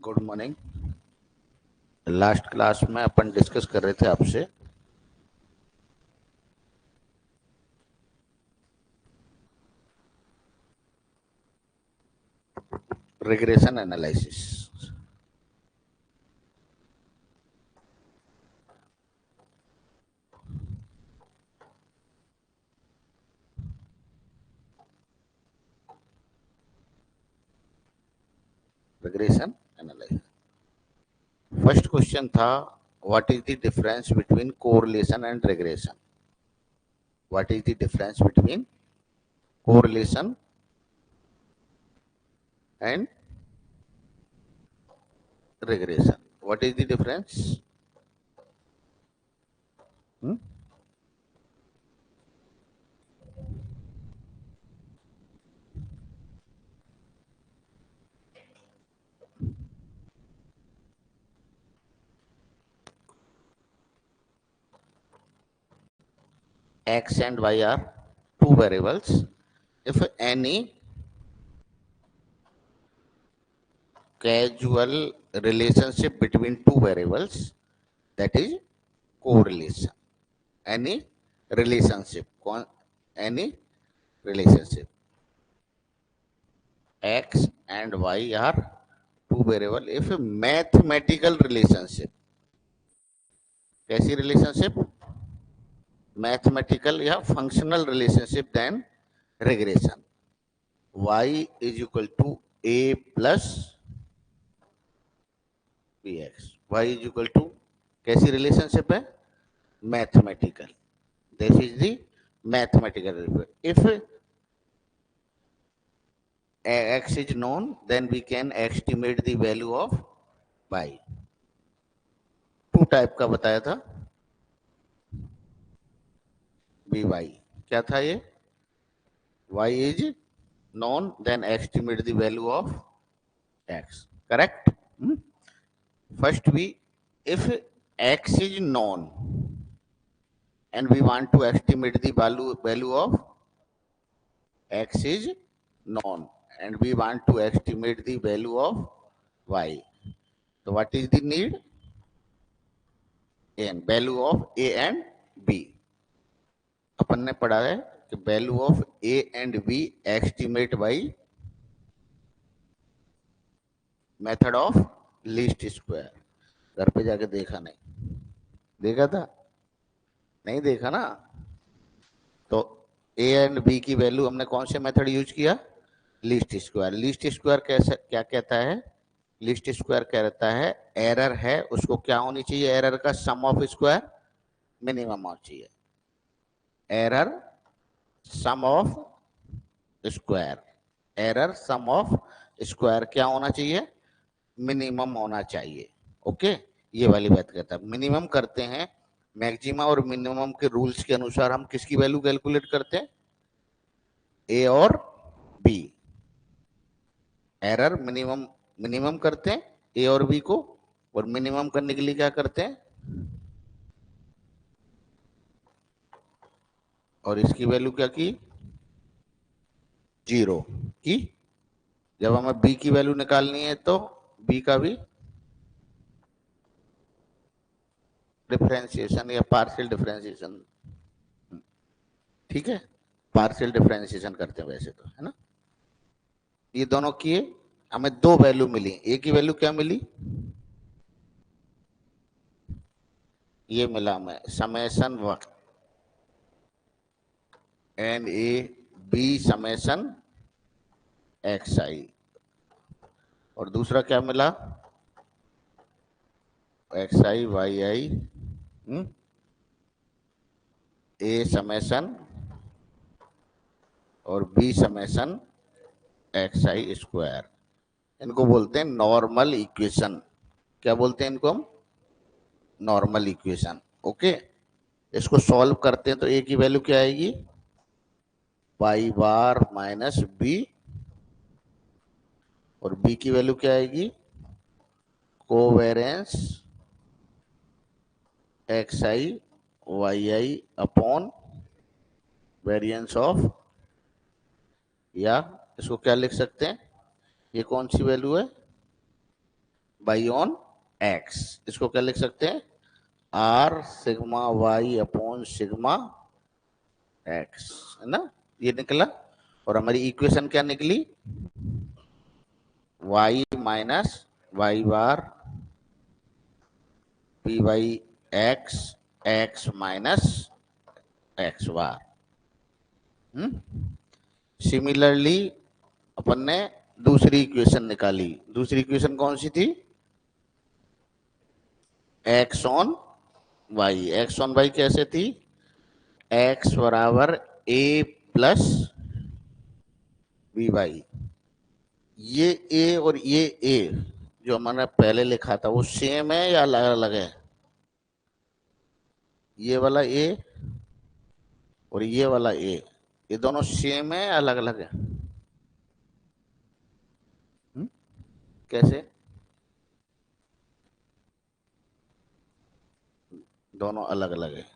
Good morning. Last class में अपन discuss कर रहे थे आपसे regression analysis. Regression analysis first question था, what is the difference between correlation and regression. What is the difference between correlation and regression? What is the difference? X and Y are two variables. If any causal relationship between two variables, that is correlation. Any relationship, any relationship. X and Y are two variable. If a mathematical relationship, कैसी relationship? Mathematical या functional relationship, then regression. Y is equal to A plus Bx. Y is equal to कैसी relationship है? Mathematical. This is the mathematical relationship. If X is known, then we can estimate the value of Y. Two type का बताया था By. क्या था ये? Y is known, then estimate the value of X. Correct? First if X is known and we want to estimate the value of X is known and we want to estimate the value of Y. So what is the need? N, value of A and B. अपन ने पढ़ा है कि value of A and B estimate by method of least square. घर पे जाके देखा नहीं? देखा था? नहीं देखा ना? तो A एंड B की वैल्यू हमने कौन से मेथड यूज किया? Least square. लीस्ट स्क्वायर कैसे क्या कहता है? लीस्ट स्क्वायर कहता है एरर है उसको क्या होनी चाहिए? एरर का सम ऑफ स्क्वायर मिनिमम होना चाहिए। Error sum of square, error sum of square क्या होना चाहिए? मिनिमम होना चाहिए। ओके, ये वाली बात कहता है। मिनिमम करते हैं, मैक्सिमम और मिनिमम के रूल्स के अनुसार हम किसकी वैल्यू कैलकुलेट करते हैं? ए और बी। एरर मिनिमम करते हैं ए और बी को, और मिनिमम करने के लिए क्या करते हैं? और इसकी वैल्यू क्या की? 0 की। जब हमें बी की वैल्यू निकालनी है तो बी का भी डिफरेंशिएशन या पार्शियल डिफरेंशिएशन, ठीक है, पार्शियल डिफरेंशिएशन करते हैं वैसे तो, है ना। ये दोनों किए, हमें दो वैल्यू मिली। ए की वैल्यू क्या मिली? ये मिला हमें summation n a b summation x i, और दूसरा क्या मिला? X I Y i a summation और b summation x i square. इनको बोलते हैं नॉर्मल इक्वेशन। क्या बोलते हैं इनको हम? Normal equation. ओके, इसको सॉल्व करते हैं तो ए की वैल्यू क्या आएगी? पाई बार माइनस बी, और बी की वैल्यू क्या आएगी? Covariance X I Y I upon variance of, या इसको क्या लिख सकते हैं? ये कौन सी वैल्यू है? वाई ऑन एक्स, इसको क्या लिख सकते हैं, R sigma Y upon sigma X, है ना, ये निकला। और हमारी इक्वेशन क्या निकली, Y minus y bar p y x, x minus x bar. Similarly अपन ने दूसरी इक्वेशन निकाली, दूसरी इक्वेशन कौन सी थी, x on Y. X on y कैसे थी, एक्स बराबर ए प्लस बी वाई। ये ए और ये ए जो हमने पहले लिखा था वो सेम है या अलग अलग है, ये वाला ए और ये वाला ए, ये दोनों सेम है या अलग अलग है, हुँ? कैसे, दोनों अलग अलग है।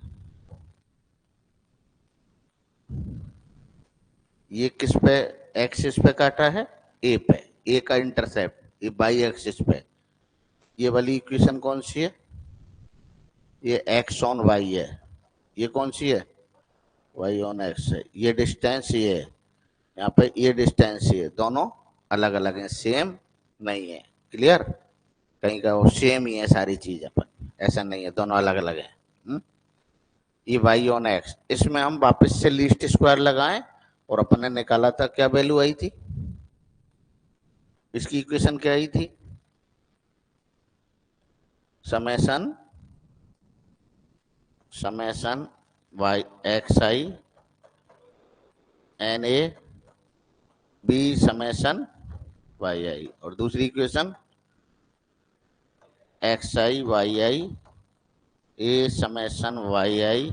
ये किस पे एक्सिस पे काटा है, ए पे, ए का इंटरसेप्ट ये बाई एक्सिस पे। ये वाली इक्वेशन कौन सी है, ये एक्स ऑन वाई है, ये कौन सी है, वाई ऑन एक्स है। ये डिस्टेंस ये है, यहाँ पे ये डिस्टेंस ये, दोनों अलग अलग हैं, सेम नहीं है। क्लियर, कहीं का वो सेम ही है सारी चीज, अपन ऐसा नहीं है दोनों अलग अलग है। हुँ? ये वाई ऑन एक्स, इसमें हम वापस से लीस्ट स्क्वायर लगाएं और अपन ने निकाला था क्या वैल्यू आई थी, इसकी इक्वेशन क्या आई थी, summation summation y x i n a b summation y i, और दूसरी equation x I Y i a summation y i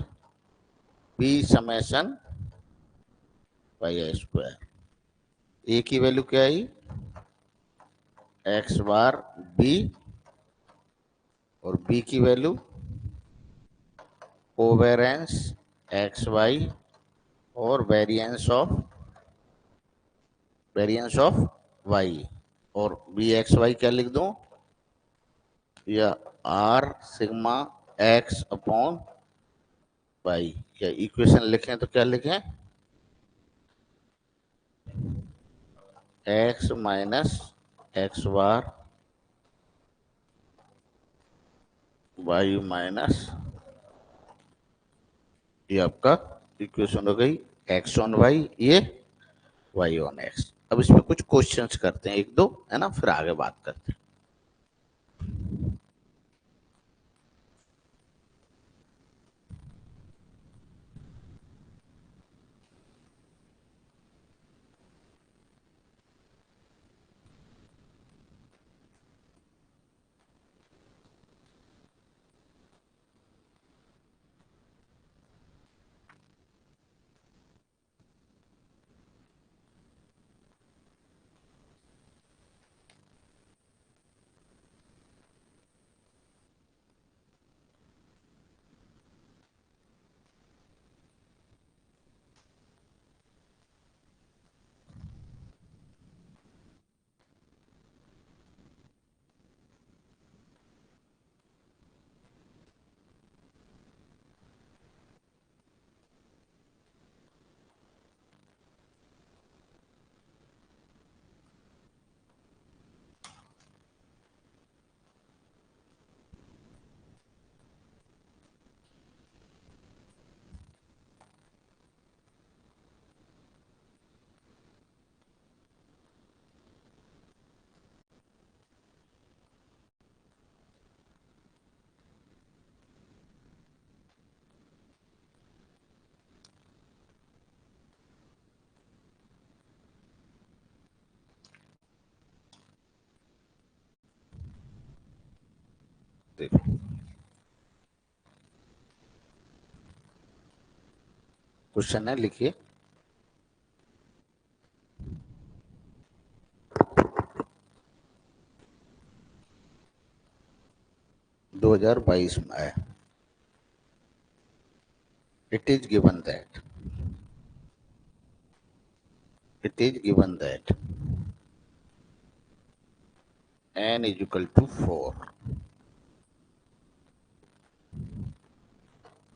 b summation y i square. A की वैल्यू क्या आई, एक्स बार बी, और B की value covariance x y और variance of y. और B x Y क्या लिख दूं, या r sigma x upon y, या इक्वेशन लिखें तो क्या लिखें, x minus x bar Y minus, ये आपका इक्वेशन हो गई, एक्स ऑन वाई, ये वाई ऑन एक्स। अब इसमें कुछ क्वेश्चंस करते हैं, एक दो, है ना, फिर आगे बात करते हैं। देखो क्वेश्चन है, लिखिए, 2022 में है, it is given that it is given that n is equal to 4.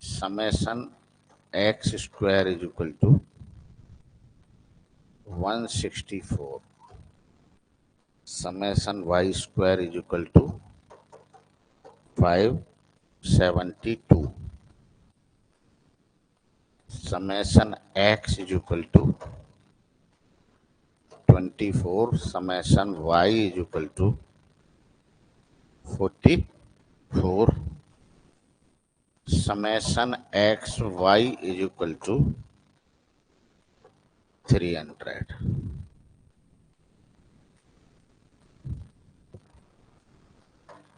Summation x square is equal to 164. Summation y square is equal to 572. Summation x is equal to 24. Summation y is equal to 44. Summation x y is equal to 300.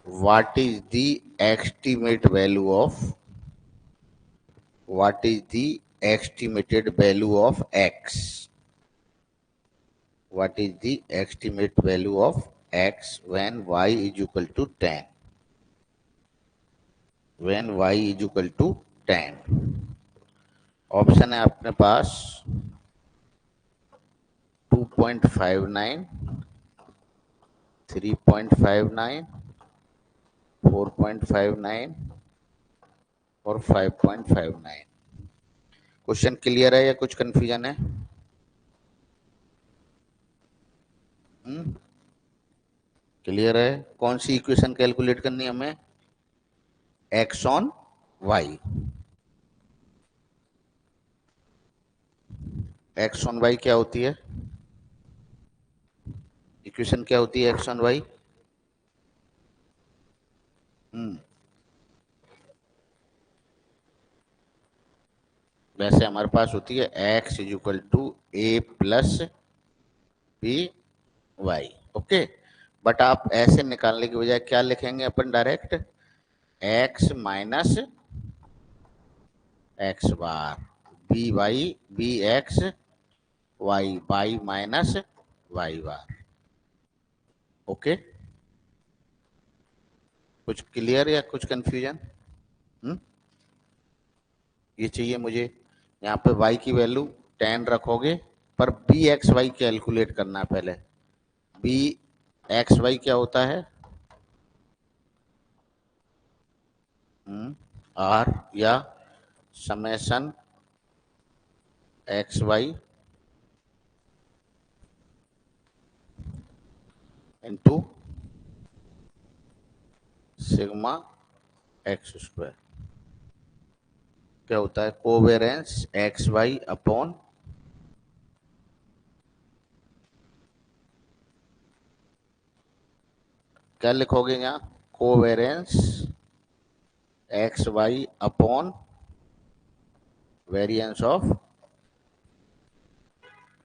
What is the estimated value of x? What is the estimate value of x when y is equal to 10? When y is equal to 10. Option है अपने पास 2.59, 3.59, 4.59 और 5.59. Question clear है या कुछ confusion है? Clear है? कौन सी equation calculate करनी है हमें? X on Y. X on Y क्या होती है? इक्वेशन क्या होती है एक्स ऑन वाई? वैसे हमारे पास होती है x is equal to a plus b y. Okay, but आप ऐसे निकालने की बजाय क्या लिखेंगे अपन direct? X minus x bar, b y, b x y, y minus y bar. Okay, कुछ क्लियर या कुछ कंफ्यूजन? ये चाहिए मुझे. यहाँ पे y की वैल्यू 10 रखोगे, पर बी एक्स वाई कैलकुलेट करना है पहले. बी एक्स वाई क्या होता है? आर या summation x Y into sigma x square. क्या होता है? कोवेरेंस एक्स वाई अपॉन क्या लिखोगे यहाँ? Covariance x Y upon variance of.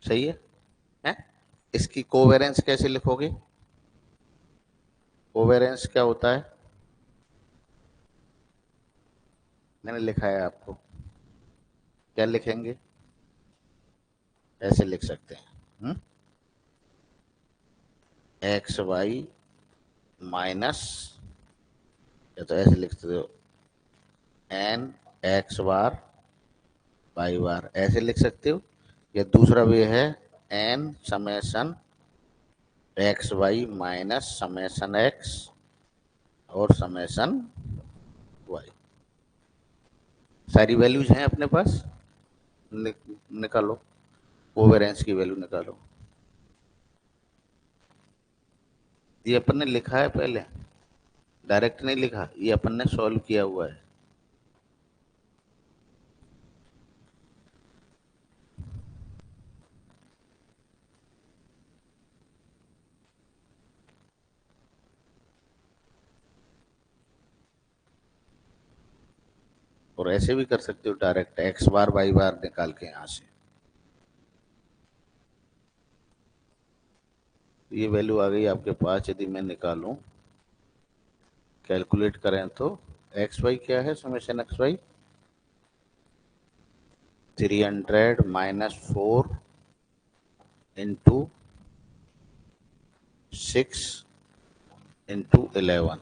सही है, हैं? इसकी कोवेरेंस कैसे लिखोगे? कोवेरेंस क्या होता है? मैंने लिखा है आपको. क्या लिखेंगे? ऐसे लिख सकते हैं, एक्स वाई माइनस, या तो ऐसे लिख सकते हो N x bar Y bar, ऐसे लिख सकते हो. या दूसरा वे है N summation x Y minus summation X और समेशन वाई. सारी वैल्यूज हैं अपने पास. निकालो कोवेरेंस की वैल्यू निकालो. ये अपन ने लिखा है पहले, डायरेक्ट नहीं लिखा, ये अपन ने सॉल्व किया हुआ है. और ऐसे भी कर सकते हो डायरेक्ट एक्स बार वाई बार निकाल के यहां से. ये वैल्यू आ गई आपके पास. यदि मैं निकालूं, कैलकुलेट करें तो एक्स वाई क्या है? Summation x Y 300 minus 4 into 6 into 11.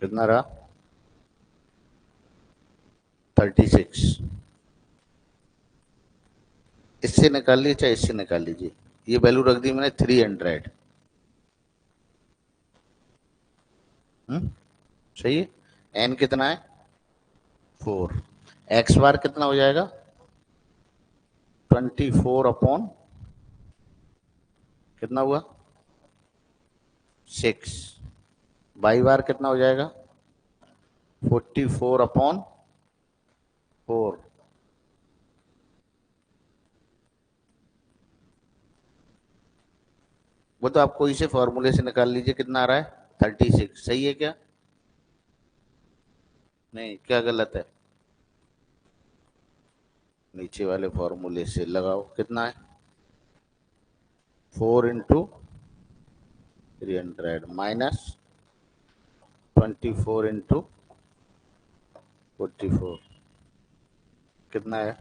कितना रहा? 36। इससे निकाल लीजिए चाहे इससे निकाल लीजिए, ये वैल्यू रख दी मैंने 300। सही है। एन कितना है? 4। एक्स बार कितना हो जाएगा? 24 अपॉन कितना हुआ? 6। वाई बार कितना हो जाएगा? 44/4। वो तो आपको इसे फॉर्मूले से निकाल लीजिए, कितना आ रहा है? 36। सही है क्या? नहीं, क्या गलत है? नीचे वाले फॉर्मूले से लगाओ, कितना है? 4 × 300 माइनस 24 × 44 कितना है?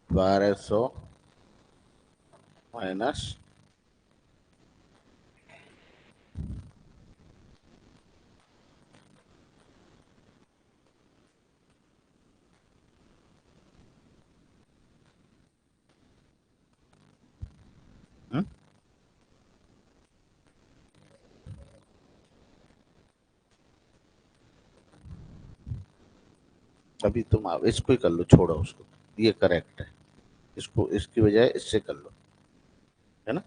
1200 माइनस। अभी तुम आप इसको ही कर लो, छोड़ो उसको, ये करेक्ट है। इसको इसकी बजाय इससे कर लो, है ना?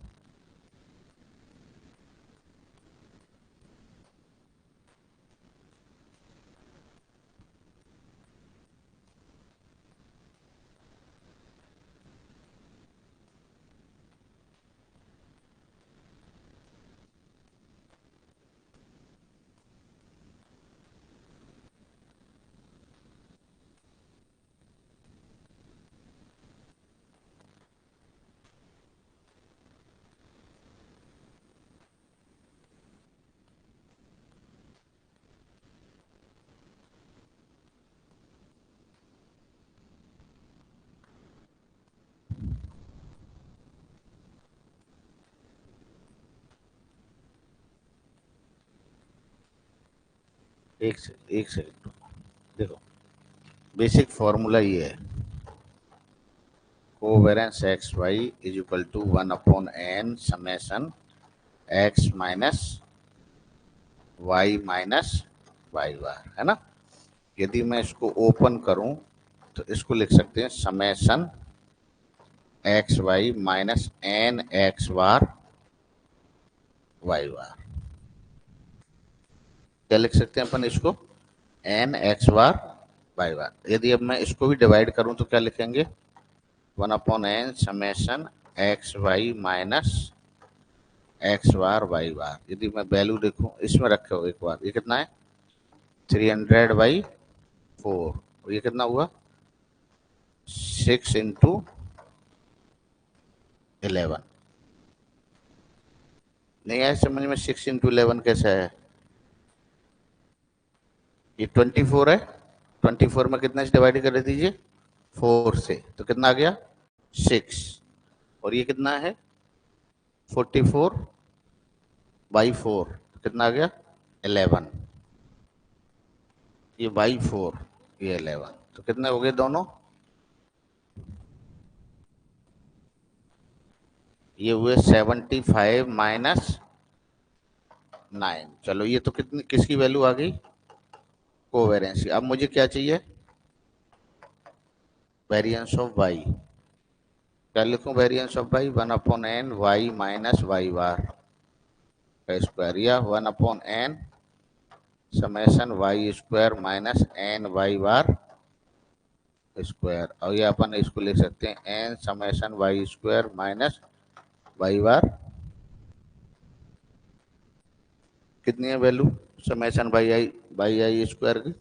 एक सेकंड देखो, बेसिक फॉर्मूला ये है, covariance x Y is equal to 1/n summation x minus y minus y bar, है ना? यदि मैं इसको ओपन करूं तो इसको लिख सकते हैं summation x Y minus n x bar Y bar. क्या लिख सकते हैं अपन इसको? N x bar Y bar. यदि अब मैं इसको भी डिवाइड करूं तो क्या लिखेंगे? 1/n summation x Y minus x bar Y bar. यदि मैं वैल्यू देखूं, इसमें रखे हो एक बार, ये कितना है? 300/4। और ये कितना हुआ? 6 × 11। नहीं आया समझ में? 6 × 11 कैसे है? ये 24 है, 24 में कितना से डिवाइड कर दीजिए? 4 से, तो कितना आ गया? 6। और ये कितना है? 44/4, कितना आ गया? 11। ये बाई 4, ये 11, तो कितने हो गए दोनों? ये हुए 75 - 9। चलो, ये तो कितनी किसकी वैल्यू आ गई? कोवेरियंस की। अब मुझे क्या चाहिए? Variance of y. क्या लिखूं variance of y? 1/n y minus y bar का स्क्वायर, या 1/n summation y square minus n y bar square. और ये अपन इसको लिख सकते हैं n summation y square minus y bar. कितनी है value summation y i square की?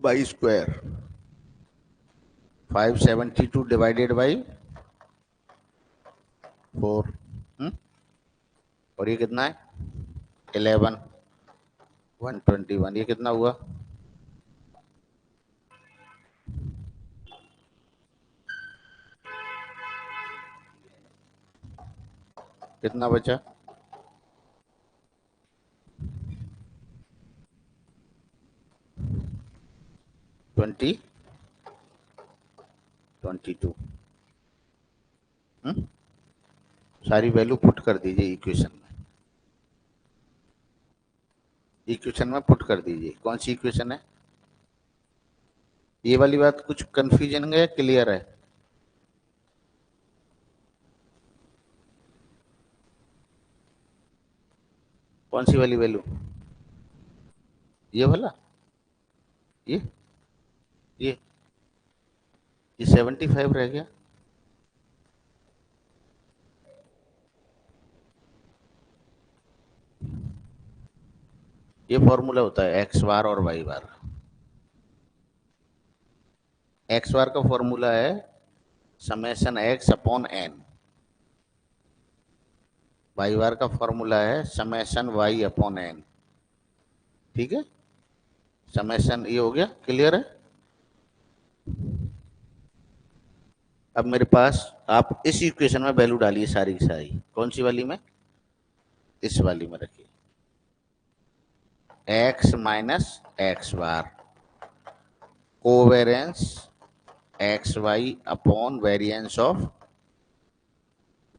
Y square 572 divided by 4। और ये कितना है? 11 121। ये कितना हुआ? कितना बचा? 22। सारी वैल्यू पुट कर दीजिए इक्वेशन में। इक्वेशन में पुट कर दीजिए। कौन सी इक्वेशन है? ये वाली बात कुछ कंफ्यूजन है, क्लियर है? कौन सी वाली वैल्यू? ये वाला? ये ये ये 75 रह गया। ये फॉर्मूला होता है एक्स बार और वाई बार। एक्स बार का फॉर्मूला है summation x upon n. Y bar का फॉर्मूला है समेशन वाई अपॉन एन। ठीक है, समेशन ये हो गया, क्लियर है? अब मेरे पास आप इस इक्वेशन में वैल्यू डालिए सारी की सारी। कौन सी वाली में? इस वाली में रखिए। X minus x bar covariance x Y upon variance of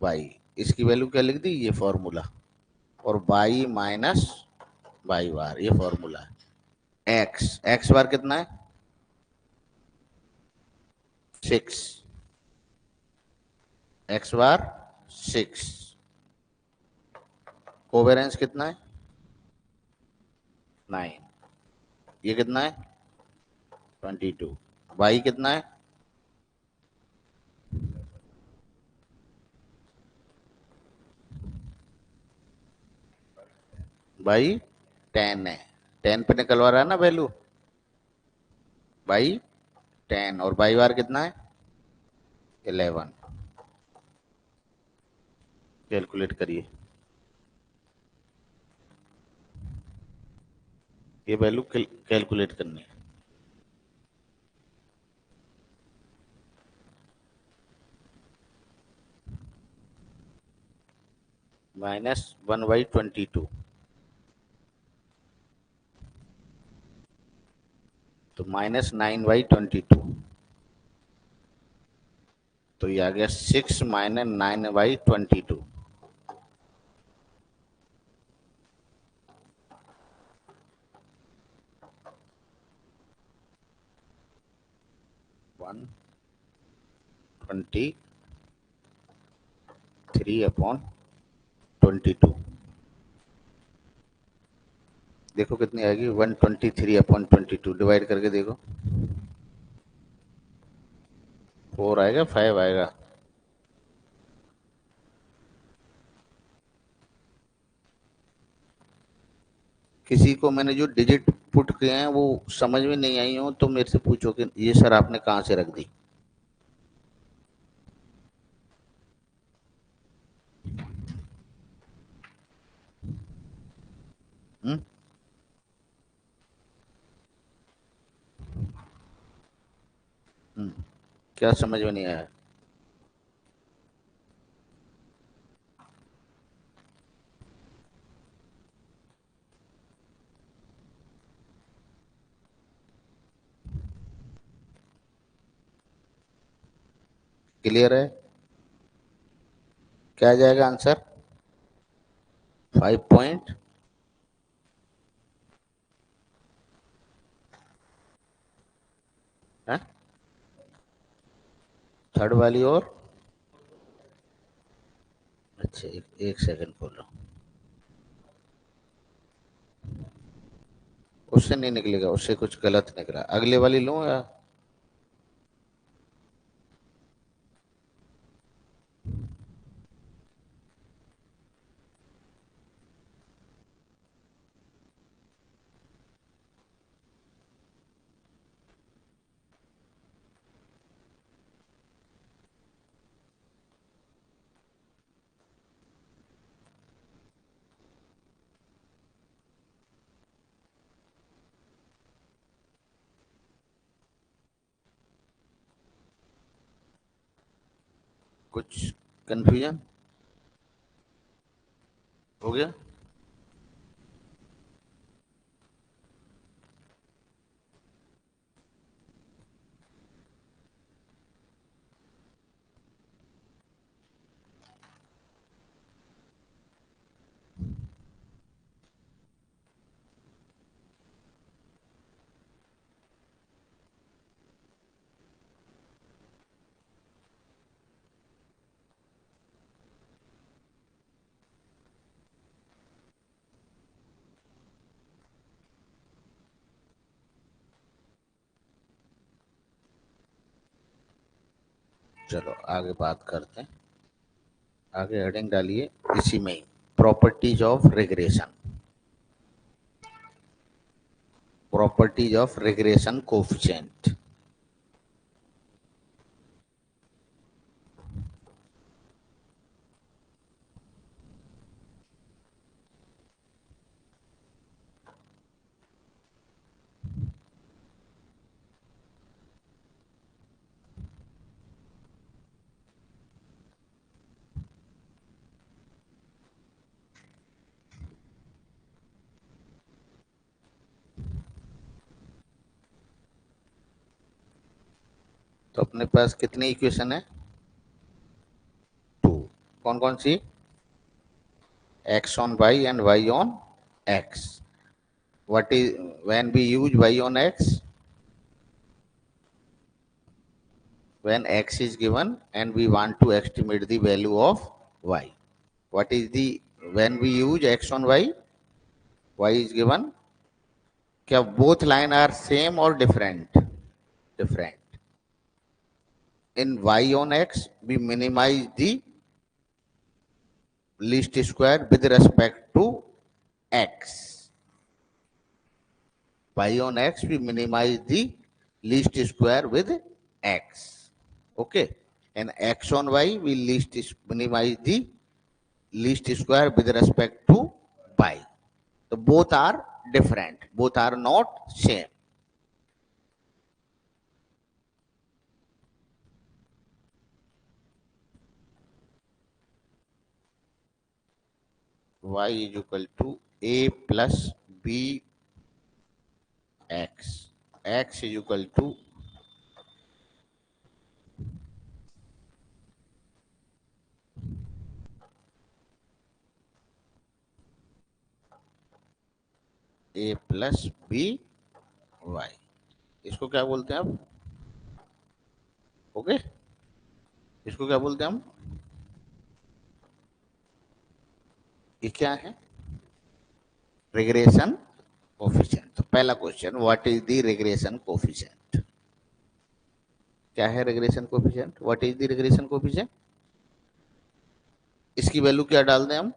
Y. इसकी वैल्यू क्या लिख दी? ये फॉर्मूला। और वाई माइनस वाई बार, ये फॉर्मूला है। एक्स एक्स बार कितना है? 6। एक्स बार 6। कोवेरियंस कितना है? 9। ये कितना है? 22। वाई कितना है? बाई 10 है। 10 पे निकलवा रहा है ना वैल्यू, बाई 10। और बाई बार कितना है? 11। कैलकुलेट करिए। ये वैल्यू कैलकुलेट करनी है। -1/22, तो -9/22। तो ये आ गया 6 - 9/22। 123/22। देखो कितनी आएगी? 123/22 डिवाइड करके देखो। 4 आएगा, 5 आएगा? किसी को मैंने जो डिजिट पुट किए हैं वो समझ में नहीं आई हो तो मेरे से पूछो कि ये सर आपने कहाँ से रख दी। हम्म क्या समझ में नहीं आया? क्लियर है? क्या आ जाएगा आंसर? 5 पॉइंट। है थर्ड वाली और? अच्छा, एक सेकंड खोलो। उससे नहीं निकलेगा, उससे कुछ गलत निकला। अगले वाली लूं या? कुछ कंफ्यूजन हो गया? चलो आगे बात करते हैं, आगे हेडिंग डालिए इसी में ही, properties of regression, properties of regression coefficient. तो अपने पास कितनी इक्वेशन है? टू। कौन कौन सी? x on y and y on x. What is when we use y on x? When x is given and we want to estimate the value of y. What is the when we use x on y? Y is given. क्या both line are same or different? Different. In y on x, we minimize the least square with respect to x. Y on x, we minimize the least square with x. Okay. And x on y, we minimize the least square with respect to y. So both are different. Both are not same. Y is equal to a plus b x. X is equal to a plus b y. इसको क्या बोलते हैं अब? Okay, इसको क्या बोलते हैं हम? ये क्या है? Regression coefficient. तो पहला question, what is the regression coefficient? क्या है regression coefficient? What is the regression coefficient? इसकी वैल्यू क्या डाल दें हम?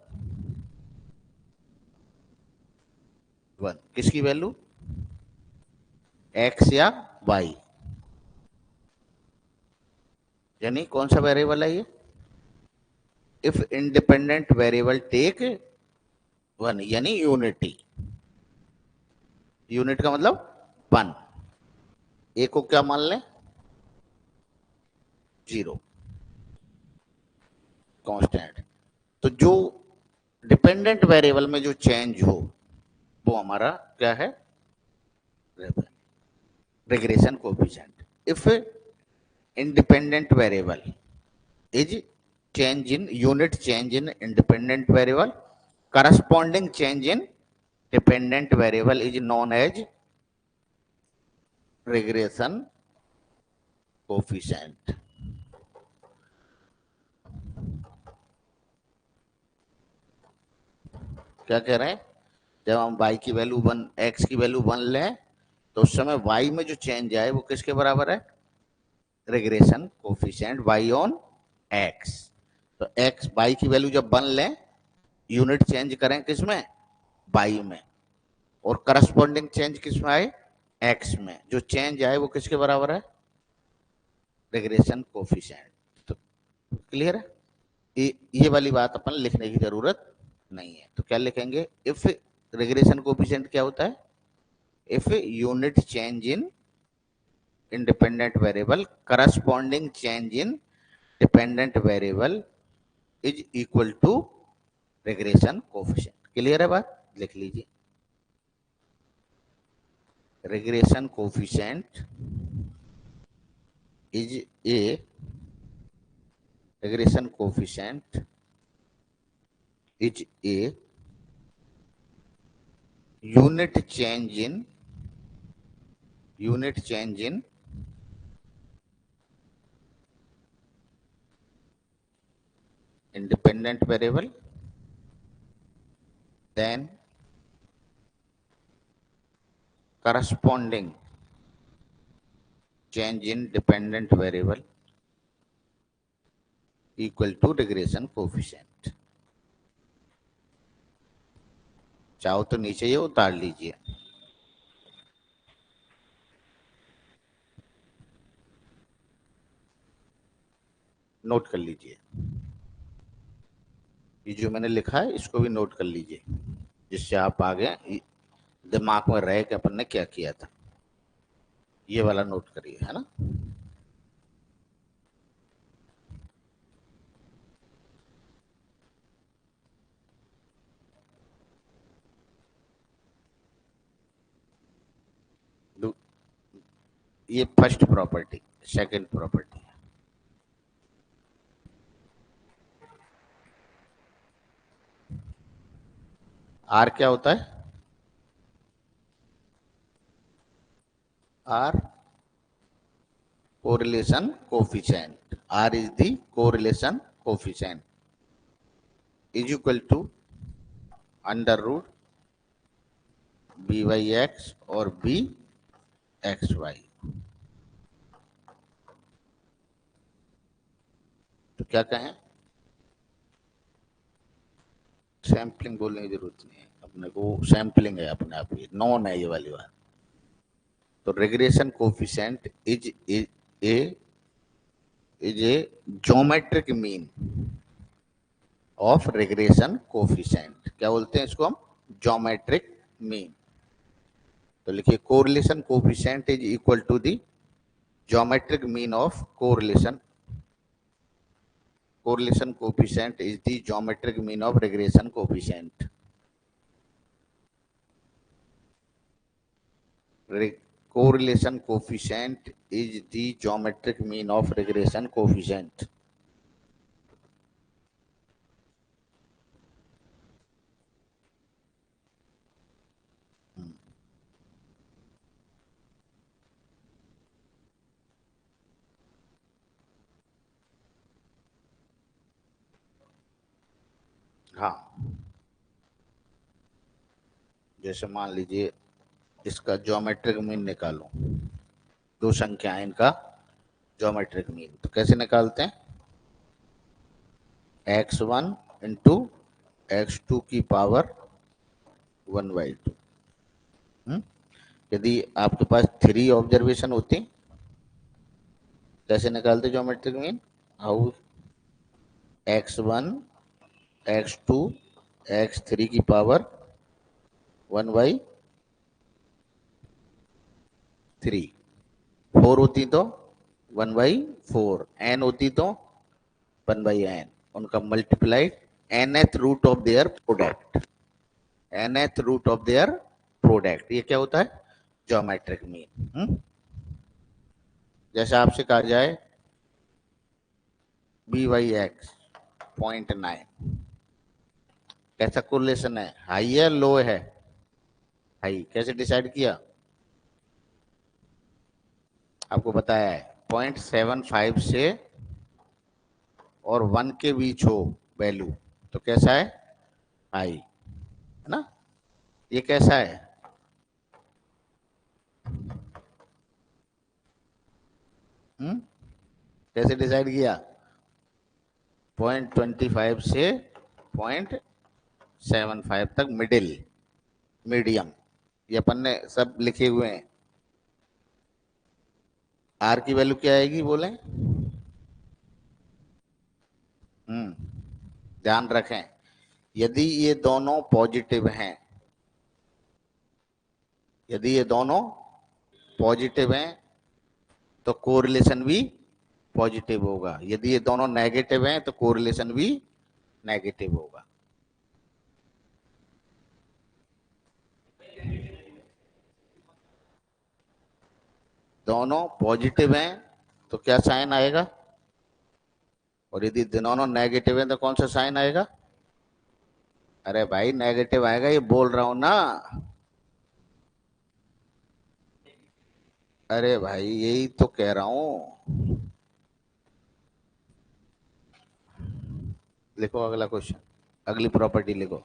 1। किसकी वैल्यू? x या y? यानी कौन सा वेरिएबल है ये? इफ इंडिपेंडेंट वेरिएबल टेक 1, यानी यूनिटी। यूनिट का मतलब 1। ए को क्या मान लें? 0, कांस्टेंट। तो जो डिपेंडेंट वेरिएबल में जो चेंज हो वो हमारा क्या है? Regression coefficient. If independent variable is change in unit change in independent variable, corresponding change in dependent variable is known as regression coefficient। क्या कह रहे हैं? जब हम y की वैल्यू 1, x की वैल्यू 1 लें तो उस समय y में जो चेंज आए वो किसके बराबर है? Regression coefficient y on x। तो x y की वैल्यू जब 1 लें, यूनिट चेंज करें किसमें? y में। और करस्पॉन्डिंग चेंज किसमें आए? x में। जो चेंज आए वो किसके बराबर है? Regression coefficient. तो क्लियर है? ये वाली बात अपन लिखने की जरूरत नहीं है। तो क्या लिखेंगे? इफ रिग्रेशन कोफिशिएंट क्या होता है? If unit change in independent variable corresponding change in dependent variable is equal to regression coefficient. Clear है बात? लिख लीजिए, regression coefficient is a regression coefficient is a unit change in independent variable, then corresponding change in dependent variable equal to regression coefficient. चाहो तो नीचे ये उतार लीजिए। नोट कर लीजिए, ये जो मैंने लिखा है इसको भी नोट कर लीजिए, जिससे आप आगे दिमाग में रहे कि अपन ने क्या किया था। ये वाला नोट करिए, है ना। ये first property. Second property, R क्या होता है? R correlation coefficient. R is the correlation coefficient is equal to under root b by x और b x y। तो क्या कहें, सैम्पलिंग बोलने की जरूरत नहीं है अपने को, सैम्पलिंग है अपने आप, ही नॉन है ये वाली बात। तो regression coefficient A is a geometric mean of regression coefficient. क्या बोलते हैं इसको हम? Geometric mean. तो लिखिए correlation coefficient is equal to the geometric mean of correlation coefficient is the geometric mean of regression coefficient। Correlation coefficient is the geometric mean of regression coefficient। हाँ, जैसे मान लीजिए इसका ज्योमेट्रिक मीन निकालो, दो संख्याएं इनका ज्योमेट्रिक मीन, तो कैसे निकालते हैं? x1 इंटू x2 की पावर 1/2। यदि आपके पास 3 ऑब्जर्वेशन होती, कैसे निकालते geometric mean? How x1 x2 x3 की पावर 1/3। 4 होती तो 1/4, n होती तो 1/n, उनका multiplied nth root of their product, nth root of their product, ये क्या होता है? Geometric mean. जैसे आपसे कहा जाए b/x 0.9, कैसा कोरिलेशन है? हाई है लो है? हाई। कैसे डिसाइड किया? आपको बताया है 0.75 से और 1 के बीच हो वैल्यू तो कैसा है? हाई, है ना। ये कैसा है? कैसे डिसाइड किया? 0.25 से 0.75 तक मिडिल, मीडियम, ये अपन ने सब लिखे हुए हैं। आर की वैल्यू क्या आएगी बोले? ध्यान रखें, यदि ये दोनों पॉजिटिव हैं, यदि ये दोनों पॉजिटिव हैं तो कोरिलेशन भी पॉजिटिव होगा, यदि ये दोनों नेगेटिव हैं तो कोरिलेशन भी नेगेटिव होगा। दोनों पॉजिटिव हैं तो क्या साइन आएगा, और यदि दोनों नेगेटिव हैं तो कौन सा साइन आएगा? अरे भाई नेगेटिव आएगा, ये बोल रहा हूं ना। अरे भाई यही तो कह रहा हूं। लिखो अगला क्वेश्चन, अगली प्रॉपर्टी लिखो।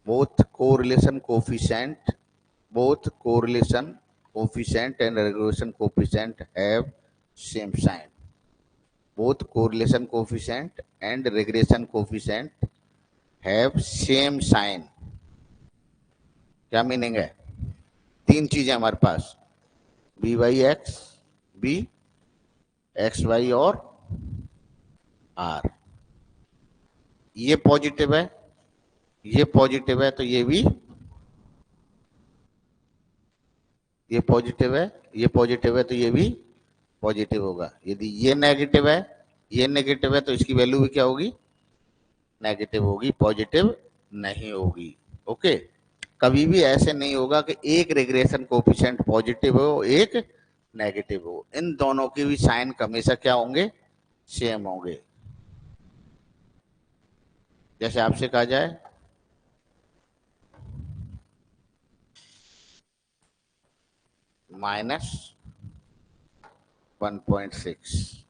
Both correlation coefficient both correlation coefficient and regression coefficient have same sign. Both correlation coefficient and regression coefficient have same sign. क्या मीनिंग है? तीन चीजें हमारे पास, b Y x, b x y और आर. ये पॉजिटिव है, ये पॉजिटिव है, तो ये भी, ये पॉजिटिव है, ये पॉजिटिव है, तो ये भी पॉजिटिव होगा. यदि ये नेगेटिव है, ये नेगेटिव है, तो इसकी वैल्यू भी क्या होगी? नेगेटिव होगी, पॉजिटिव नहीं होगी. ओके. कभी भी ऐसे नहीं होगा कि एक रिग्रेशन कोएफिशिएंट पॉजिटिव हो, एक नेगेटिव हो. इन दोनों की भी साइन हमेशा क्या होंगे? सेम होंगे. जैसे आपसे कहा जाए -1.6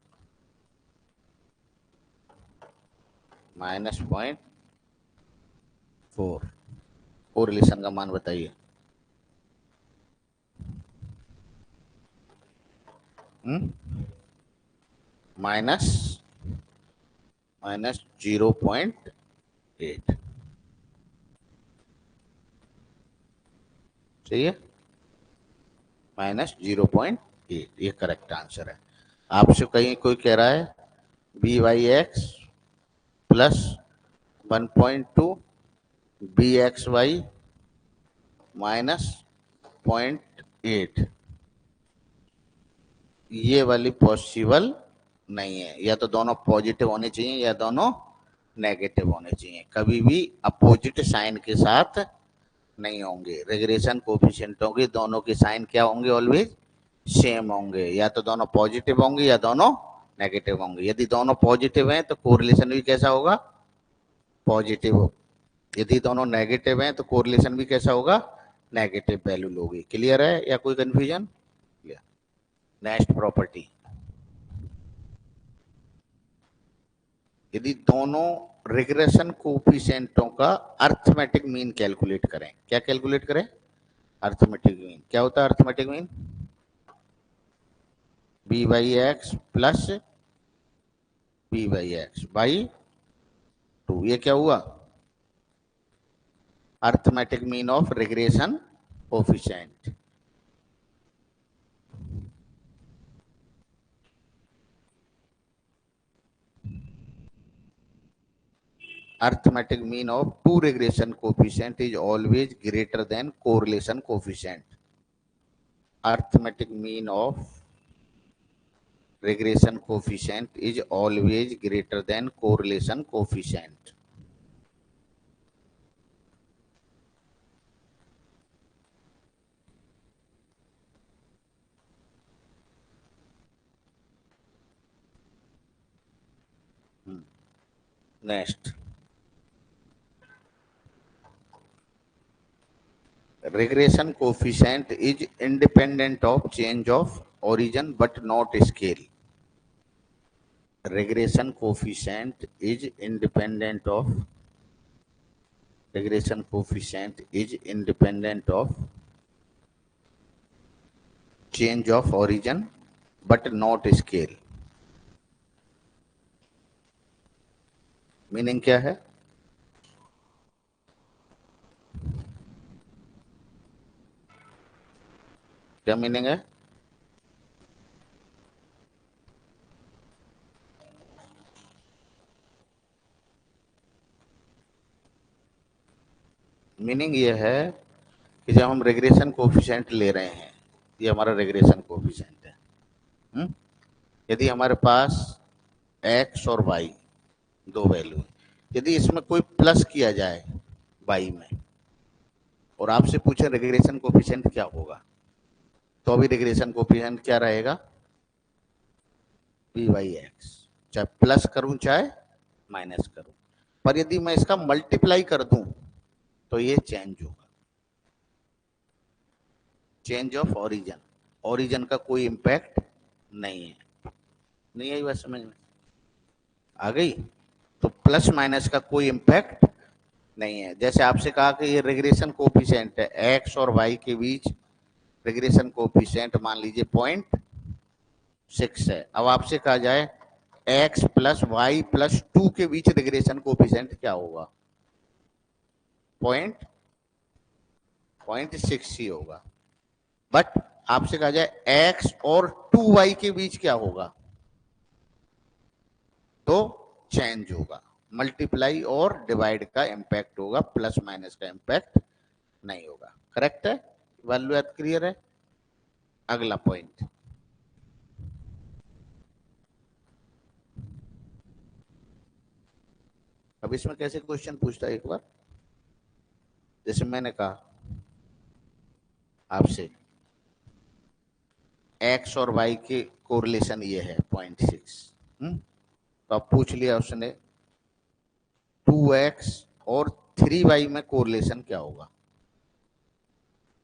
-0.4, कोरिलेशन का मान बताइए. -0.8. सही है. -0.8 ये करेक्ट आंसर है. आपसे कहीं कोई कह रहा है B Y X plus 1.2 B x Y -0.8, ये वाली पॉसिबल नहीं है. या तो दोनों पॉजिटिव होने चाहिए या दोनों नेगेटिव होने चाहिए. कभी भी अपोजिट साइन के साथ नहीं होंगे. रेग्रेशन कोएफिशिएंटों के दोनों के साइन क्या होंगे? ऑलवेज सेम होंगे. या तो दोनों पॉजिटिव होंगे या दोनों नेगेटिव होंगे. यदि दोनों पॉजिटिव हैं तो कोरिलेशन भी कैसा होगा? पॉजिटिव हो. यदि दोनों नेगेटिव हैं तो कोरिलेशन भी कैसा होगा? नेगेटिव वैल्यू लोगे. क्लियर है या कोई कंफ्यूजन? नेक्स्ट प्रॉपर्टी, यदि दोनों रिग्रेशन कोएफिशिएंटों का अर्थमेटिक मीन कैलकुलेट करें. क्या कैलकुलेट करें? Arithmetic mean. क्या होता है arithmetic mean? B by X plus B by X by 2. ये क्या हुआ? Arithmetic mean of regression coefficient. Arithmetic mean of two regression coefficient is always greater than correlation coefficient. Arithmetic mean of regression coefficient is always greater than correlation coefficient. Next, regression coefficient is independent of change of origin but not scale. Regression coefficient is independent of change of origin but not scale. Meaning क्या है? क्या meaning है? Meaning ये है कि जब हम regression coefficient ले रहे हैं, ये हमारा रेग्रेशन कोएफिशिएंट है. यदि हमारे पास x और y दो वैल्यू, यदि इसमें कोई प्लस किया जाए y में और आपसे पूछे रेग्रेशन कोएफिशिएंट क्या होगा, तो अभी रेग्रेशन कोएफिशिएंट क्या रहेगा? B Y X. चाहे प्लस करूं चाहे माइनस करूं. पर यदि मैं इसका मल्टीप्लाई कर दूं तो ये चेंज होगा. Change of origin. ओरिजिन का कोई इंपैक्ट नहीं है. नहीं आई बात समझ में? आ गई? तो प्लस माइनस का कोई इंपैक्ट नहीं है। जैसे आपसे कहा कि ये रिग्रेशन कोफिशिएंट है, एक्स और वाई के बीच रिग्रेशन कोफिशिएंट मान लीजिए 0.6 है। अब आपसे कहा जाए एक्स प्लस वाई प्लस 2 के बीच रिग्रेशन कोफिशिएंट क्या होगा? पॉइंट 0.6 ही होगा। बट आपसे कहा जाए एक्स और 2y के बीच क्या होगा, तो चेंज होगा। मल्टीप्लाई और डिवाइड का इंपैक्ट होगा, प्लस माइनस का इंपैक्ट नहीं होगा। करेक्ट है? वैल्यू क्लियर है? अगला पॉइंट, अब इसमें कैसे क्वेश्चन पूछता है एक बार, जैसे मैंने कहा आपसे एक्स और वाई के कोरिलेशन ये है 0.6, तो अब पूछ लिया उसने 2x और 3y में कोरिलेशन क्या होगा,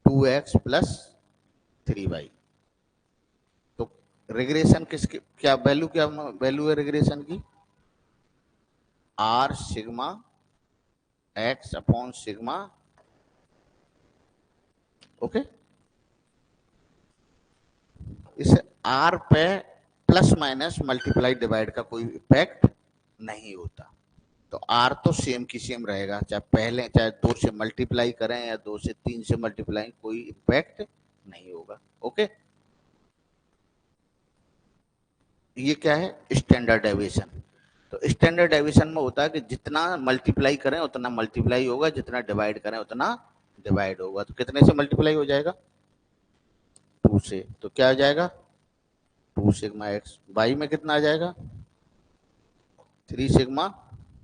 2x प्लस 3y। तो रिग्रेशन किसकी, क्या वैल्यू है रिग्रेशन की? R sigma x upon sigma. Okay, इस आर पे प्लस माइनस मल्टीप्लाई डिवाइड का कोई इफेक्ट नहीं होता। तो आर तो सेम की सेम रहेगा, चाहे पहले चाहे 2 से मल्टीप्लाई करें या 2 से 3 से मल्टीप्लाई, कोई इफेक्ट नहीं होगा। ओके, ये क्या है? Standard deviation. तो स्टैंडर्ड डेविएशन में होता है कि जितना मल्टीप्लाई करें उतना मल्टीप्लाई होगा, जितना डिवाइड करें उतना डिवाइड होगा। तो कितने से मल्टीप्लाई हो जाएगा? 2 से। तो क्या आ जाएगा? 2 सिग्मा एक्स। वाई में कितना आ जाएगा? 3 सिग्मा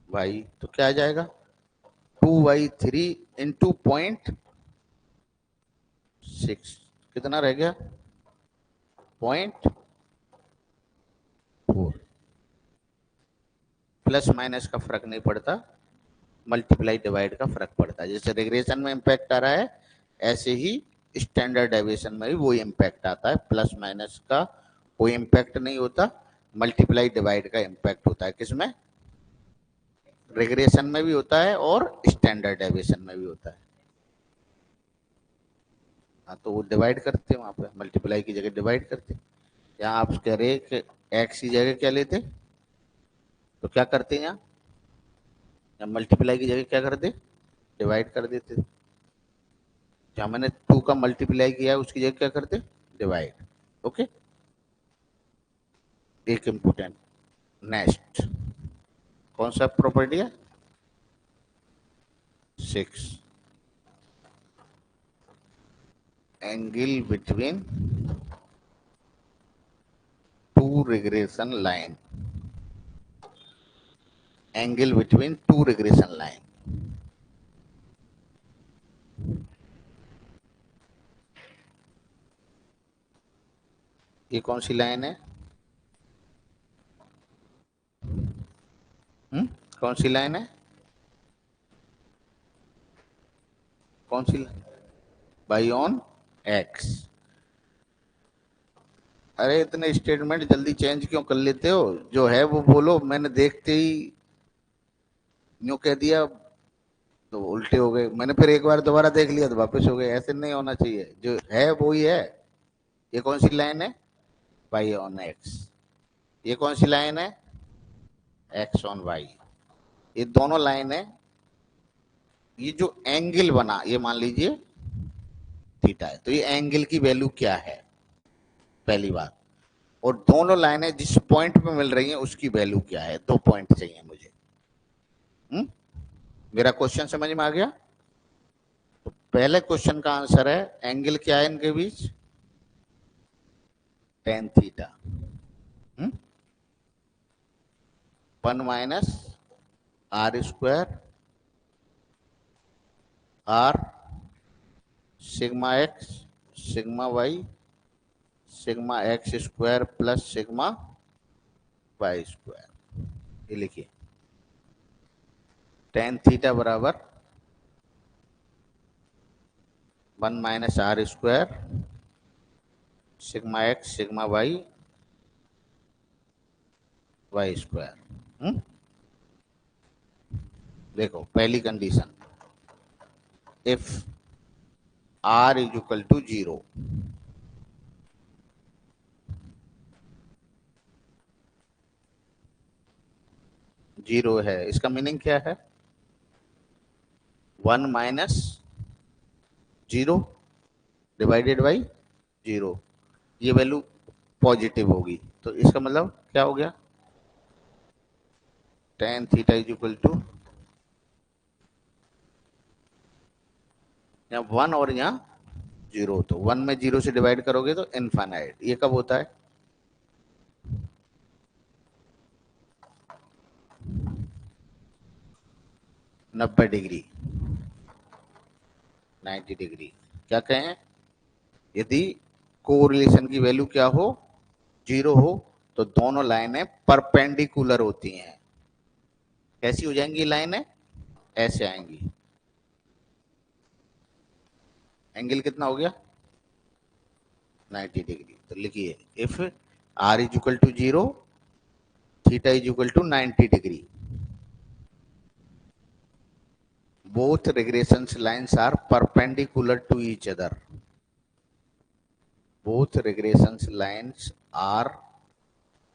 वाई। तो क्या आ जाएगा? 2y3 into 0.6। कितना रह गया? 0.4। प्लस माइनस का फर्क नहीं पड़ता, मल्टीप्लाई डिवाइड का फर्क पड़ता है। जैसे रिग्रेशन में इंपैक्ट आ रहा है, ऐसे ही स्टैंडर्ड डेविएशन में भी वही इंपैक्ट आता है। प्लस माइनस का कोई इंपैक्ट नहीं होता, मल्टीप्लाई डिवाइड का इंपैक्ट होता है। किसमें? रिग्रेशन में भी होता है और स्टैंडर्ड डेविएशन में भी होता है। हाँ, तो वो डिवाइड करते हैं वहां पे, मल्टीप्लाई की जगह डिवाइड करते हैं। यहाँ आप कह रहे कि एक्स की जगह क्या लेते, तो क्या करते हैं यहाँ मल्टीप्लाई की जगह क्या करते, डिवाइड कर देते। जहां मैंने 2 का मल्टीप्लाई किया उसकी जगह क्या करते, डिवाइड। ओके, एक इंपोर्टेंट। नेक्स्ट कौन सा प्रॉपर्टी है? 6, angle between two regression line, angle between two regression line. ये कौन सी लाइन है? हम्म, कौन सी लाइन है? कौन सी? By on x. अरे इतने स्टेटमेंट जल्दी चेंज क्यों कर लेते हो? जो है वो बोलो, मैंने देखते ही न्यू कह दिया तो उल्टे हो गए। मैंने फिर एक बार दोबारा देख लिया तो वापस हो गए। ऐसे नहीं होना चाहिए, जो है वो ही है। ये कौन सी लाइन है? Y on X. ये कौन सी लाइन है? X on Y. ये दोनों लाइन है। ये जो एंगल बना ये मान लीजिए थीटा है, तो ये एंगल की वैल्यू क्या है, पहली बात। और दोनों लाइनें जिस पॉइंट पे मिल रही हैं उसकी वैल्यू क्या है, 2 पॉइंट चाहिए मुझे। हम्म, मेरा क्वेश्चन समझ में आ गया? तो पहले क्वेश्चन का आंसर है एंगल क्या है इनके बीच, tan theta. 1 - r² r sigma x sigma y sigma x square plus sigma y square. ये लिखिए, टेन थीटा बराबर 1 - r² sigma x sigma y y square. देखो पहली condition, if r is equal to 0। Zero है, इसका meaning क्या है? 1 minus 0 divided by 0, ये वैल्यू पॉजिटिव होगी, तो इसका मतलब क्या हो गया? tan theta is equal to, यहाँ 1 और यहाँ 0, तो 1 में 0 से डिवाइड करोगे तो इनफाइनाइट। ये कब होता है? 90 डिग्री, 90 डिग्री। क्या कहें? यदि कोरिलेशन की वैल्यू क्या हो? 0 हो, तो दोनों लाइनें परपेंडिकुलर होती हैं। कैसी हो जाएंगी लाइनें? ऐसे आएंगी। एंगल कितना हो गया? 90 डिग्री। तो लिखिए if r is equal to 0, theta is equal to 90 degree, both regression lines are perpendicular to each other, both regression lines are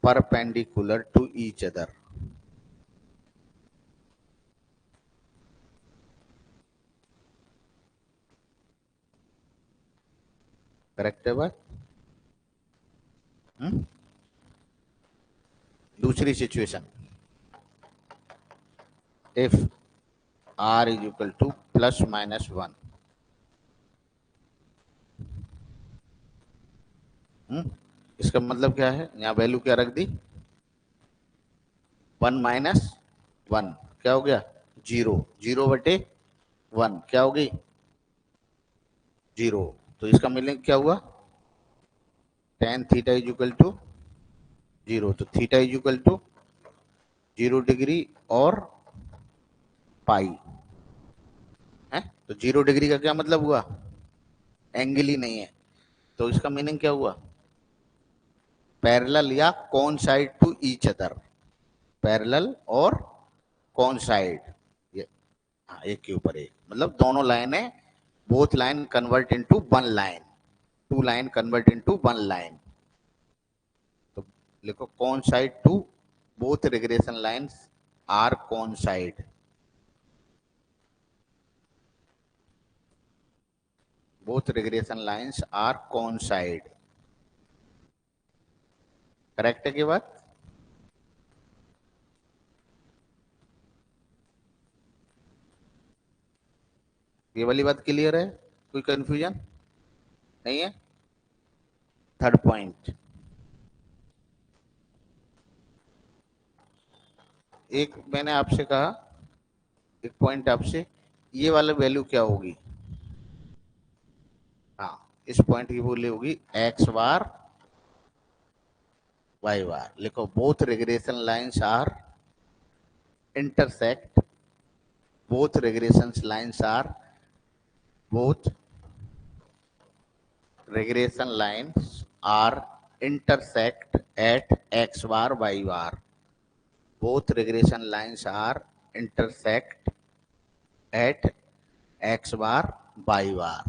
perpendicular to each other। Correct है बात? दूसरी situation, if r is equal two plus minus 1, इसका मतलब क्या है? यहाँ value क्या रख दी? 1 माइनस 1 क्या हो गया? 0, 0 बटे 1 क्या होगी? 0। तो इसका मीनिंग क्या हुआ? tan theta is equal to 0, तो theta is equal to 0 degree और पाई है। तो 0 डिग्री का क्या मतलब हुआ? एंगल ही नहीं है, तो इसका मीनिंग क्या हुआ? पैरेलल या coincide to each other, parallel और कोइंसाइड, ये हाँ, एक के ऊपर एक, मतलब दोनों लाइनें, both line convert into one line, two line convert into one line. तो लिखो coincide to, both regression lines are coincide, both regression lines are coincide। Correct है की बात? ये वाली बात क्लियर है? कोई कंफ्यूजन नहीं है? थर्ड पॉइंट, एक मैंने आपसे कहा, एक पॉइंट आपसे, ये वाला वैल्यू क्या होगी? हाँ, इस पॉइंट की वैल्यू होगी एक्स बार वाई बार। लिखो both regression lines are intersect, both regression lines are, both regression lines are intersect at x bar y bar, both regression lines are intersect at x bar y bar।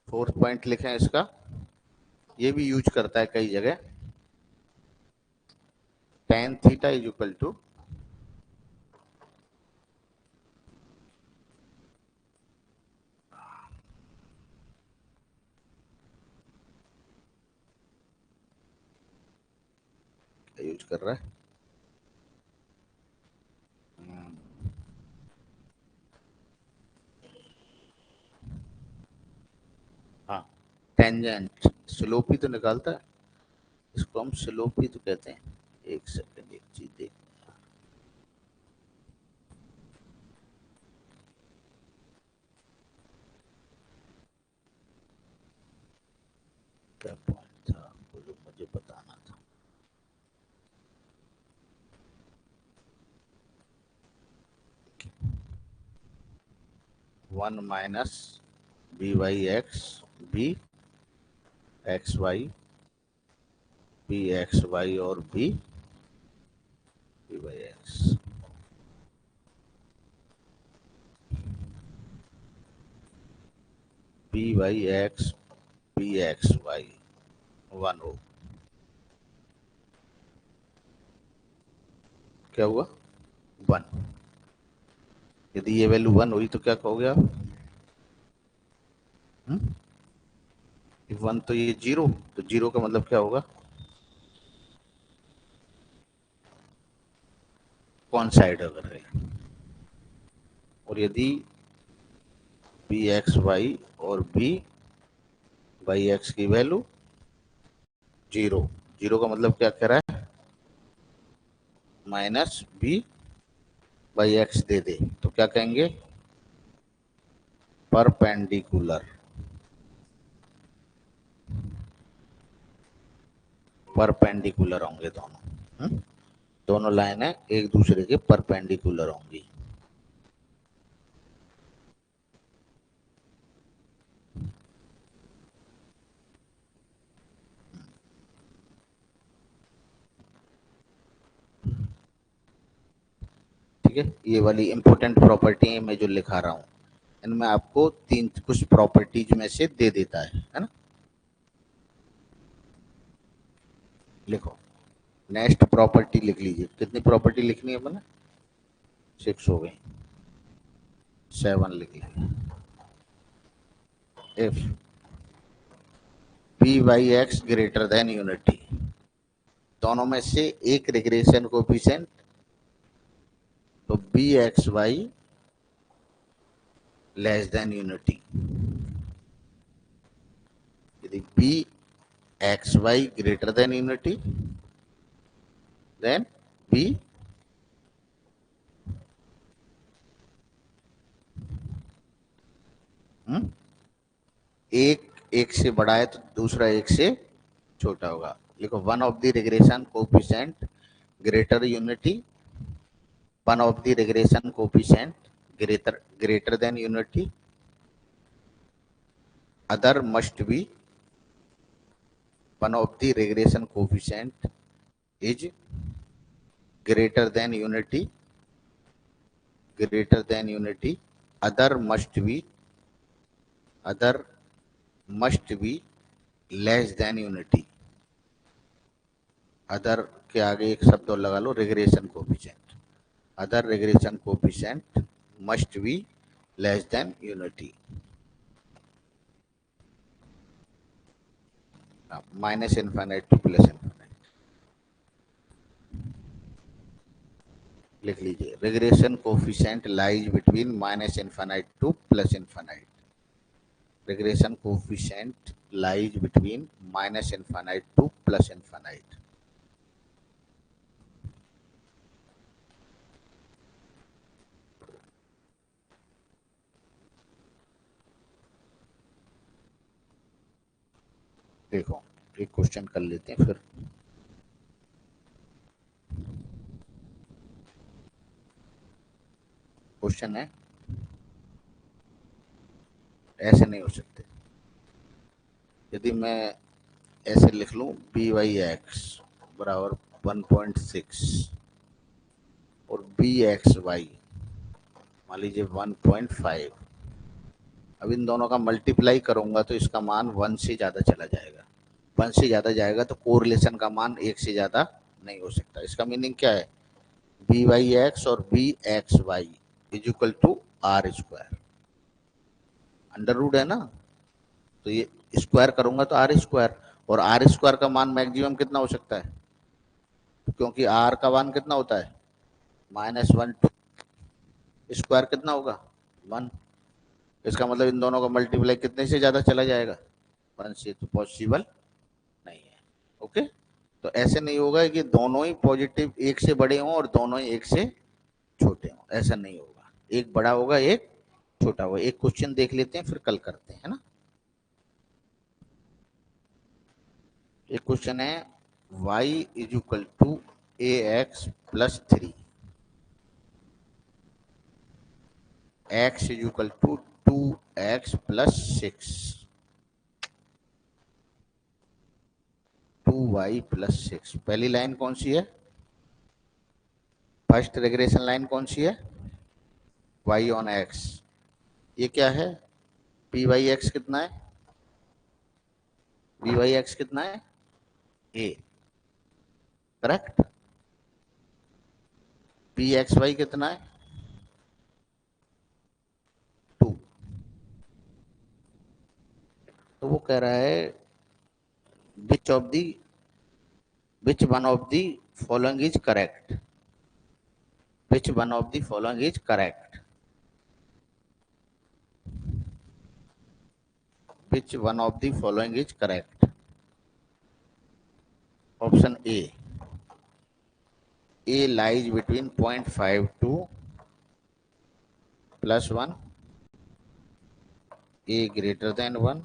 Fourth point लिखें इसका, ये भी use करता है कई जगह। tan theta is equal to, use कर रहा है, हाँ, टेंजेंट स्लोप ही तो निकालता है, इसको हम स्लोप ही तो कहते हैं। एक सेकंड, एक चीज देख, क्या पॉइंट था आपको जो मुझे बताना था? 1 minus b Y x, b x y, b x y और b b Y x. B Y x b x y 1 हो, क्या हुआ 1। यदि ये वैल्यू 1 हुई तो क्या कहोगे आप? 1 तो ये 0, तो 0 का मतलब क्या होगा? कौन साइड अगर है। और यदि बी एक्स वाई और बी वाई एक्स की वैल्यू 0, 0 का मतलब क्या कह रहा है? माइनस बी बाई एक्स दे दे तो क्या कहेंगे? परपेंडिकुलर, परपेंडिकुलर होंगे दोनों। दोनों लाइनें एक दूसरे के परपेंडिकुलर होंगी। ठीक है, ये वाली इंपॉर्टेंट प्रॉपर्टी मैं जो लिखा रहा हूं, इनमें आपको तीन कुछ प्रॉपर्टीज में से दे देता है ना। लिखो, नेक्स्ट प्रॉपर्टी लिख लीजिए। कितनी प्रॉपर्टी लिखनी है मैंने? 6 हो गई, 7 लिख लीजिए। If p y x greater than unity, दोनों में से एक रिग्रेशन कोफिशिएंट, तो b x y less than unity. यदि b x y greater than unity, then b एक एक से बड़ा है तो दूसरा एक से छोटा होगा। लिखो, one of the regression coefficient greater unity, one of the regression coefficient greater than unity, other must be one of the regression coefficient is greater than unity, other must be less than unity। Other के आगे एक शब्द और लगा लो, regression coefficient. Other regression coefficient must be less than unity. Minus infinite to plus infinite लिख लीजिए। Regression coefficient lies between minus infinite to plus infinite. Regression coefficient lies between minus infinite to plus infinite. देखो, एक question कर लेते हैं फिर। Question है, ऐसे नहीं हो सकते। यदि मैं ऐसे लिख लूं, बी वाई एक्स बराबर 1.6 और बी एक्स वाई मान लीजिए 1.5, अब इन दोनों का मल्टीप्लाई करूंगा तो इसका मान 1 से ज्यादा चला जाएगा। 1 से ज्यादा जाएगा तो कोरिलेशन का मान 1 से ज्यादा नहीं हो सकता। इसका मीनिंग क्या है? बी वाई एक्स और B x Y is equal to R square. Under root है ना, तो ये स्क्वायर करूंगा तो आर स्क्वायर, और आर स्क्वायर का मान मैक्सिमम कितना हो सकता है? क्योंकि आर का मान कितना होता है? -1 टू स्क्वायर कितना होगा? 1। इसका मतलब इन दोनों का मल्टीप्लाई कितने से ज्यादा चला जाएगा? 1 से, तो पॉसिबल नहीं है। ओके, तो ऐसे नहीं होगा कि दोनों ही पॉजिटिव एक से बड़े हों और दोनों ही एक से छोटे हों, ऐसा नहीं होगा। एक बड़ा होगा, एक छोटा होगा। एक क्वेश्चन देख लेते हैं फिर कल करते हैं ना। एक क्वेश्चन है, y is equal to A X plus 3, x is equal to 2x plus 6, 2y plus 6। पहली लाइन कौन सी है? फर्स्ट रेग्रेशन लाइन कौन सी है? y on x। ये क्या है? पी बाई एक्स कितना है, बी बाई एक्स कितना है, A, correct. P X Y कितना है, 2। तो वो कह रहा है which of the which one of the following is correct, which one of the following is correct, which one of the following is correct. Option A lies between 0.52 plus 1, A greater than 1,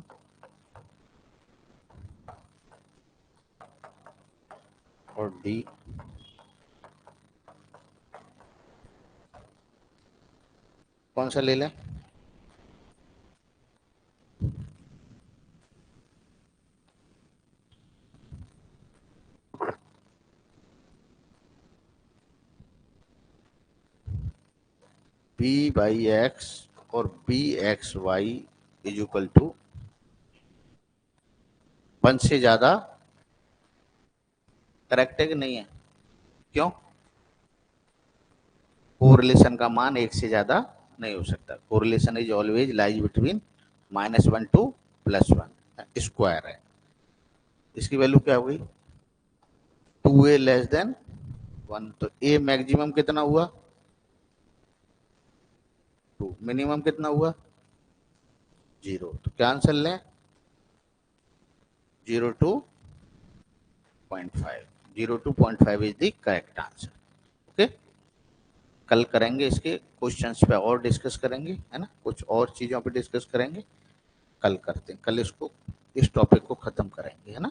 और D कौन सा ले लें? B by X और B x Y is equal to 1 से ज्यादा correct है कि नहीं है? क्यों? कोरिलेशन का मान 1 से ज्यादा नहीं हो सकता। Correlation is always lies between -1 to +1 square है। इसकी वैल्यू क्या हो गई? 2a less than 1। तो a मैक्सिमम कितना हुआ? 2। मिनिमम कितना हुआ? 0। तो क्या आंसर लें? 0 to 0.5। 0 to 0.5 is the correct answer. Okay, कल करेंगे इसके क्वेश्चंस पे और डिस्कस करेंगे, है ना, कुछ और चीजों पे डिस्कस करेंगे। कल करते हैं, कल इसको इस टॉपिक को खत्म करेंगे, है ना।